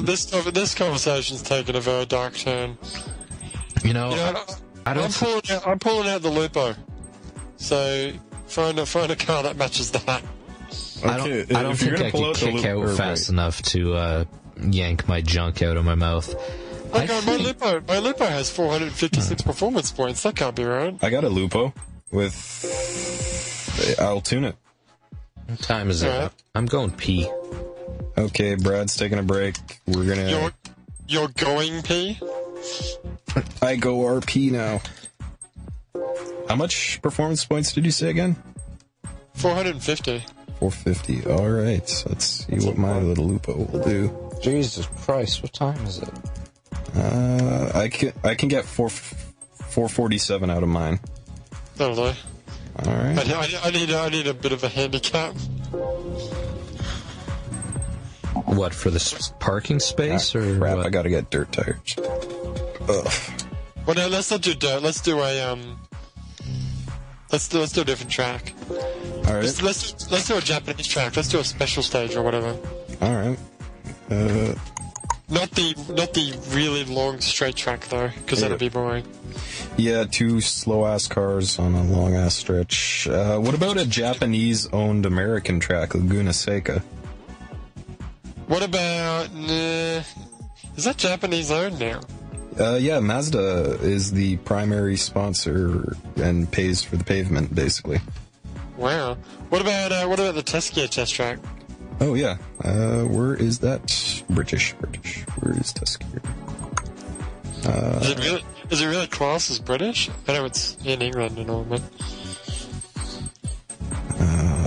This conversation's taken a very dark turn. I'm pulling out the Lupo. So find a car that matches that. Okay, I don't think I could kick out fast enough to yank my junk out of my mouth. My Lupo has 456 performance points. That can't be right. I got a Lupo with. I'll tune it. What time is it? Right. I'm going pee. Okay, Brad's taking a break. We're gonna. You're going pee? I go RP now. How much performance points did you say again? 450. 450. All right. Let's see what my little Lupo will do. Jesus Christ! What time is it? I can get 447 out of mine. That'll do. All right. I need a bit of a handicap. What, for the parking space or crap? What? I gotta get dirt tires. Ugh. Well, no, let's not do dirt. Let's do a Let's do a different track. All right. Let's do a Japanese track. Let's do a special stage or whatever. All right. Not the really long straight track though, because that'd be boring. Yeah, 2 slow-ass cars on a long-ass stretch. What about a Japanese-owned American track, Laguna Seca? What about... is that Japanese-owned now? Yeah, Mazda is the primary sponsor and pays for the pavement, basically. Wow. What about the Teskia test track? Oh, yeah. Where is that? British. Where is Teskia? Is it really classed as British? I know it's in England and all, but...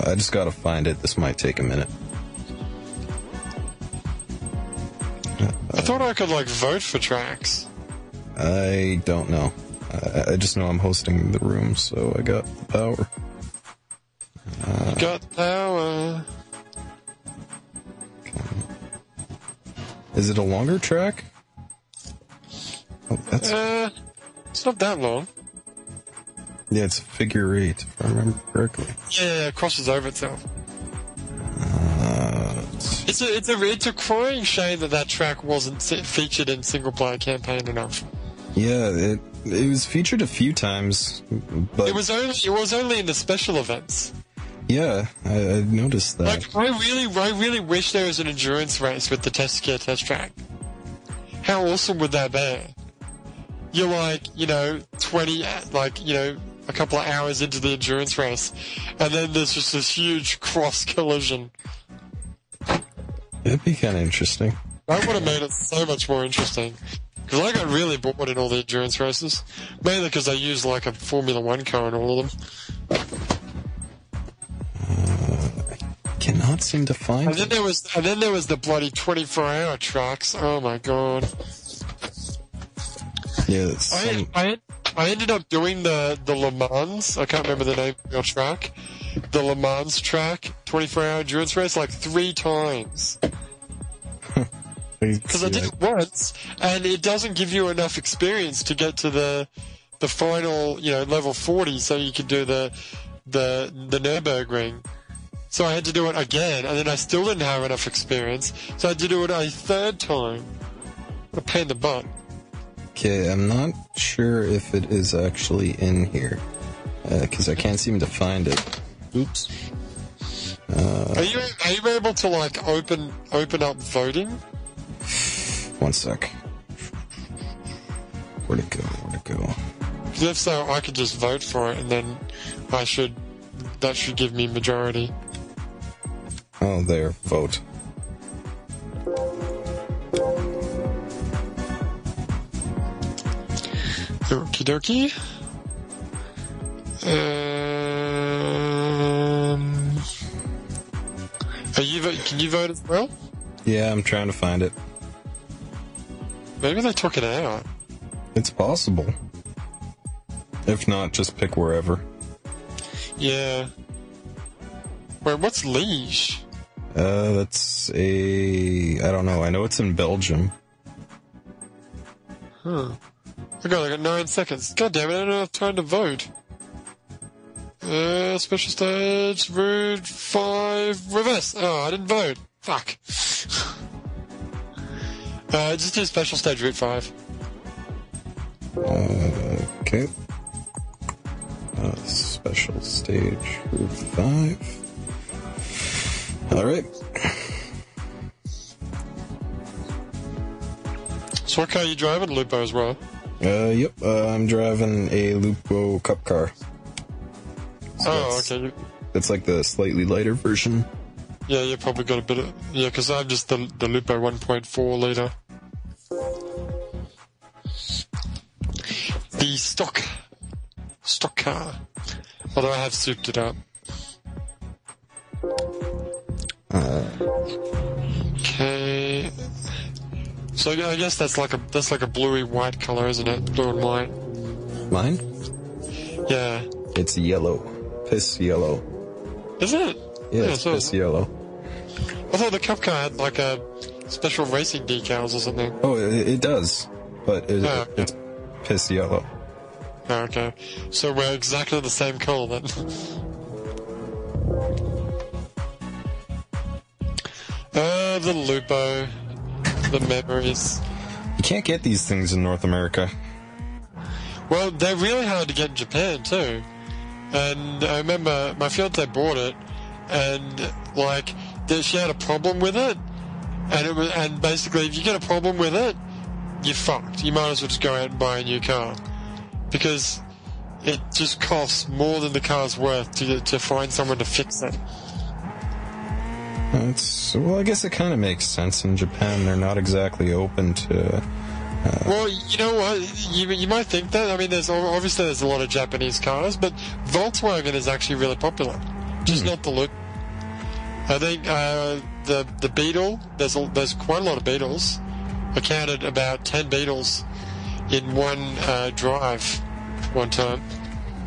I just gotta find it. This might take a minute. I thought I could, vote for tracks. I don't know. I just know I'm hosting the room, so I got the power. You got power. Okay. Is it a longer track? Oh, that's... it's not that long. Yeah, it's figure 8, if I remember correctly. Yeah, it crosses over itself. It's a crying shame that track wasn't featured in single-player campaign enough. Yeah, it was featured a few times, but... It was only in the special events. Yeah, I noticed that. I really wish there was an endurance race with the Teskia test track. How awesome would that be? You're 20, a couple of hours into the endurance race, and then there's just this huge cross collision. It'd be kind of interesting. That would have made it so much more interesting. Because I got really bored in all the endurance races. Mainly because I used a Formula 1 car in all of them. I cannot seem to find it. And then there was the bloody 24-hour tracks. Oh my god. Yes. I ended up doing the Le Mans. I can't remember the name of your track. The Le Mans track, 24-hour endurance race, 3 times. Because I did it once, and it doesn't give you enough experience to get to the final, level 40, so you could do the Nürburgring. So I had to do it again, and then I still didn't have enough experience, so I had to do it a 3rd time. What a pain in the butt. Okay, I'm not sure if it is actually in here, because I can't seem to find it. Oops. Are you able to open up voting? One sec. Where'd it go? Because if so, I could just vote for it, and then that should give me majority. Oh, there, vote. Okie dokie. Can you vote as well? Yeah, I'm trying to find it. Maybe they took it out. It's possible. If not, just pick wherever. Yeah. Wait, what's Liège? That's I don't know. I know it's in Belgium. Huh. I got 9 seconds. God damn it, I don't have time to vote. Special stage, route 5, reverse. Oh, I didn't vote. Fuck. Just do special stage Route 5. Okay. Special stage Route 5. Alright. So what car are you driving? Lupo as well? Yep. I'm driving a Lupo Cup car. So okay. It's like the slightly lighter version. Yeah, you probably got a bit of... Yeah, because I'm just the Lupo 1.4 litre. The stock car. Although I have souped it up. Okay. So I guess that's like a bluey white color, isn't it? Blue and white. Mine? Yeah. It's yellow. Piss yellow. Is it? Yeah, it's piss yellow. I thought the Cup car had like a special racing decals or something. Oh, it does, but it's piss yellow. Oh, okay. So we're exactly the same colour then. The Lupo. The memories. You can't get these things in North America. Well, they're really hard to get in Japan too. And I remember my fiance bought it, and like she had a problem with it, and basically if you get a problem with it, you're fucked. You might as well just go out and buy a new car, because it just costs more than the car's worth to find someone to fix it. Well, I guess it kind of makes sense. In Japan, they're not exactly open to... Well, you know what? You might think that. I mean, there's a lot of Japanese cars, but Volkswagen is actually really popular. Just not the Loop. I think the Beetle, there's quite a lot of Beetles. I counted about 10 Beetles in one drive one time.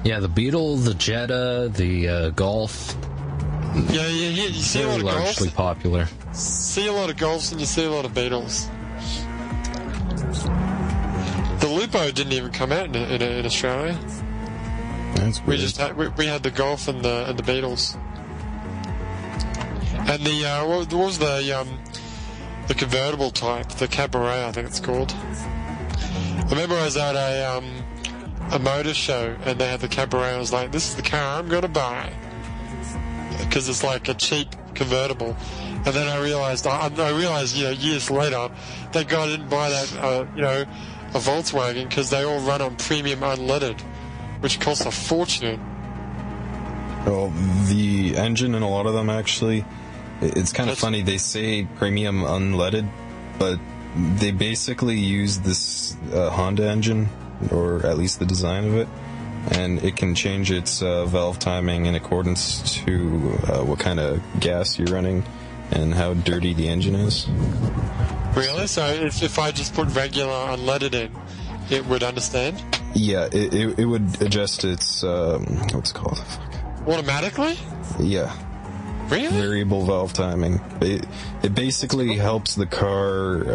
Yeah, the Beetle, the Jetta, the Golf... Yeah, you see a lot of Golfs. Largely popular. See a lot of Golfs and you see a lot of Beetles. The Lupo didn't even come out in Australia. That's weird. We had the Golf and the Beetles. And the what was the convertible type, the Cabaret, I think it's called. I remember I was at a motor show and they had the Cabaret. I was like, this is the car I'm gonna buy. Because it's like a cheap convertible, and then I realized, years later, thank God I didn't buy that, a Volkswagen, because they all run on premium unleaded, which costs a fortune. Well, the engine in a lot of them actually, it's kind of funny. They say premium unleaded, but they basically use this Honda engine, or at least the design of it. And it can change its valve timing in accordance to what kind of gas you're running and how dirty the engine is. Really? So if I just put regular unleaded in, it would understand? Yeah, it would adjust its, what's it called? Automatically? Yeah. Really? Variable valve timing. It basically helps the car,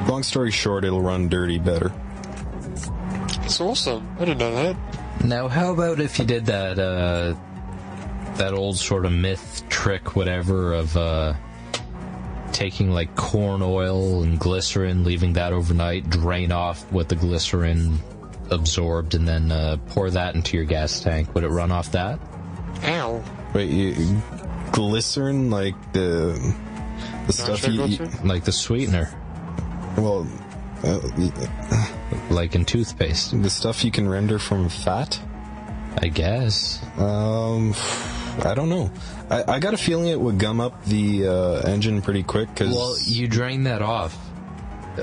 long story short, it'll run dirty better. That's awesome. I didn't know that. Now, how about if you did that old sort of myth trick, whatever, of taking like corn oil and glycerin, leaving that overnight, drain off what the glycerin absorbed, and then pour that into your gas tank? Would it run off that? Ow. Wait, glycerin, like the stuff you eat? Like the sweetener. Well... like in toothpaste. The stuff you can render from fat? I guess. I don't know. I got a feeling it would gum up the engine pretty quick. Well, you drain that off.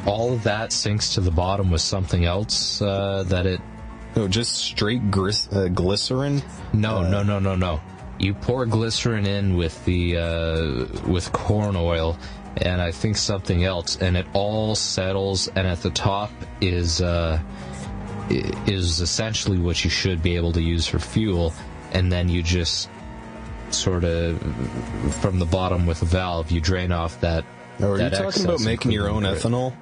All of that sinks to the bottom with something else No, just straight glycerin? No. You pour glycerin in with with corn oil, and I think something else, and it all settles, and at the top is essentially what you should be able to use for fuel, and then you just sort of, from the bottom with a valve, you drain off that. Are you talking about making your own ethanol?